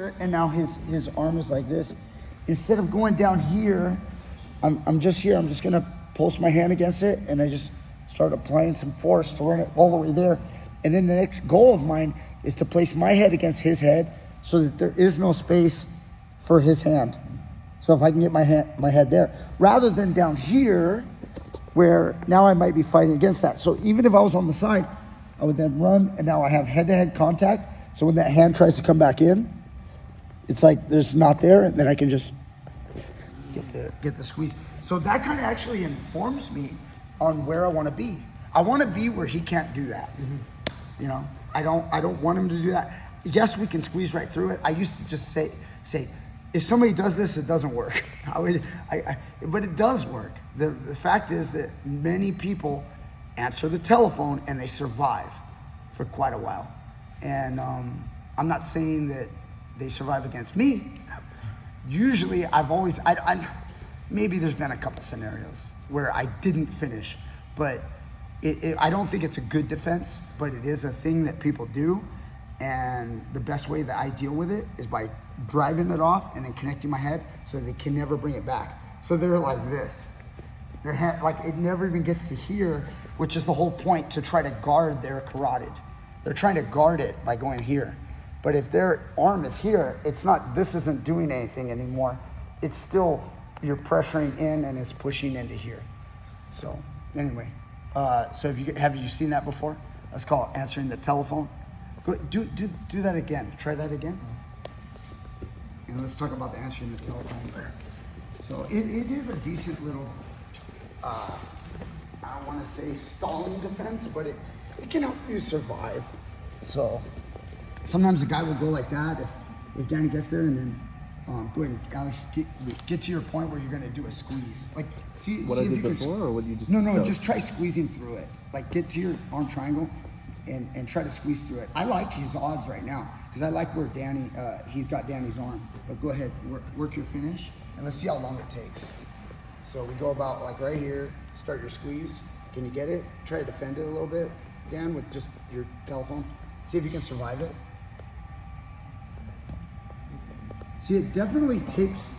here, and now his arm is like this. Instead of going down here, I'm just here. I'm just gonna pulse my hand against it, and I just start applying some force to run it all the way there. And then the next goal of mine is to place my head against his head so that there is no space for his hand. So if I can get my head there, rather than down here, where now I might be fighting against that. So even if I was on the side, I would then run, and now I have head-to-head contact. So when that hand tries to come back in, it's like there's not there, and then I can just get the squeeze. So that kind of actually informs me on where I want to be. I want to be where he can't do that. You know, I don't want him to do that. Yes, we can squeeze right through it. I used to just say, if somebody does this, it doesn't work. But it does work. The fact is that many people answer the telephone and they survive for quite a while. And I'm not saying that they survive against me. Usually maybe there's been a couple scenarios where I didn't finish, but I don't think it's a good defense, but it is a thing that people do. And the best way that I deal with it is by driving it off and then connecting my head so they can never bring it back. So they're like this. Their hand, like it never even gets to here, which is the whole point, to try to guard their carotid. They're trying to guard it by going here. But if their arm is here, this isn't doing anything anymore. It's still, you're pressuring in and it's pushing into here. So anyway, so have you seen that before? That's called answering the telephone. Go, do that again. Try that again. And let's talk about the answering the telephone there. So it is a decent little, I don't want to say stalling defense, but it can help you survive. So sometimes a guy will go like that if Danny gets there, and then go ahead and Alex, get to your point where you're going to do a squeeze. Like see what see I if did you can. Before, or what you just? No, just try squeezing through it. Like get to your arm triangle, and try to squeeze through it. I like his odds right now because I like where Danny he's got Danny's arm. But go ahead, work your finish, and let's see how long it takes. So we go about like right here. Start your squeeze. Can you get it? Try to defend it a little bit, Dan, with just your telephone. See if you can survive it. See, it definitely takes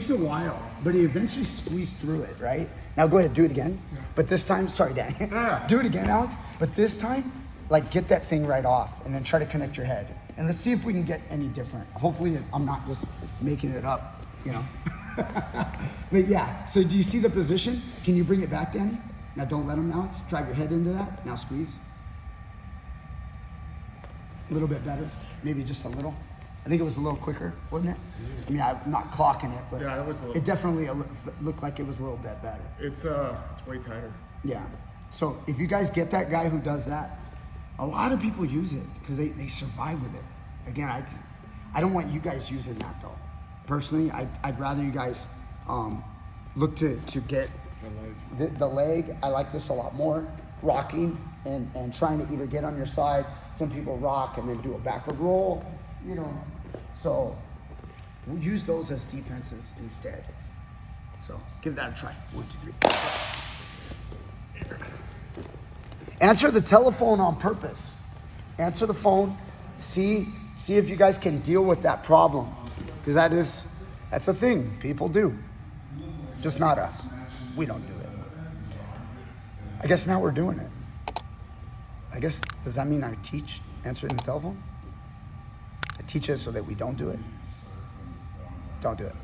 a while, but you eventually squeeze through it, right? Now go ahead, do it again. Yeah. But this time, sorry, Dan. Yeah. Do it again, Alex. But this time, like get that thing right off and then try to connect your head. And let's see if we can get any different. Hopefully I'm not just making it up, you know. But yeah, so do you see the position? Can you bring it back, Danny? Now don't let him, Alex. Drive your head into that. Now squeeze. A little bit better, maybe just a little. I think it was a little quicker, wasn't it? I mean, I'm not clocking it, but yeah, it definitely looked like it was a little bit better. It's way tighter. Yeah. So if you guys get that guy who does that, a lot of people use it because they survive with it. Again, I don't want you guys using that though. Personally, I'd rather you guys look to get the leg. I like this a lot more. Rocking and trying to either get on your side. Some people rock and then do a backward roll, you know. So we'll use those as defenses instead. So give that a try. 1, 2, 3. Answer the telephone on purpose. Answer the phone. See if you guys can deal with that problem, because that's a thing people do. Just not us. We don't do it. I guess now we're doing it. I guess, does that mean I teach answering the telephone? I teach it so that we don't do it. Don't do it.